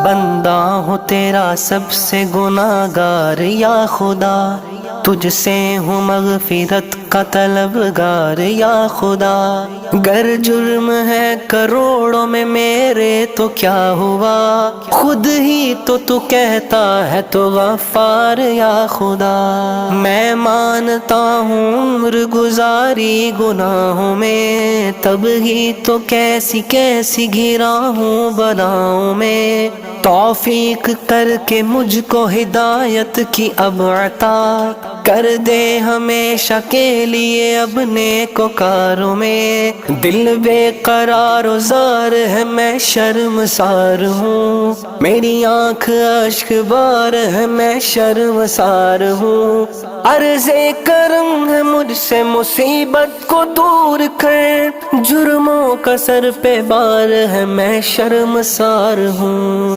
بندہ ہوں تیرا سب سے گناہگار یا خدا، تجھ سے ہوں مغفرت کا طلبگار یا خدا۔ گر جرم ہے کروڑوں میں میرے تو کیا ہوا، خود ہی تو کہتا ہے تو غفار یا خدا۔ میں مانتا ہوں عمر گزاری گناہوں میں، تب ہی تو کیسی کیسی گھرا ہوں بلاؤں میں۔ توفیق کر کے مجھ کو ہدایت کی اب عطا کر دے ہمیشہ کے لیے اب نیکوکاروں میں۔ دل بے قرار و زار ہے میں شرمسار ہوں، میری آنکھ اشک بار ہے میں شرمسار ہوں۔ عرض کرم ہے مجھ سے مصیبت کو دور کر، جرموں کا سر پہ بار ہے میں شرمسار ہوں۔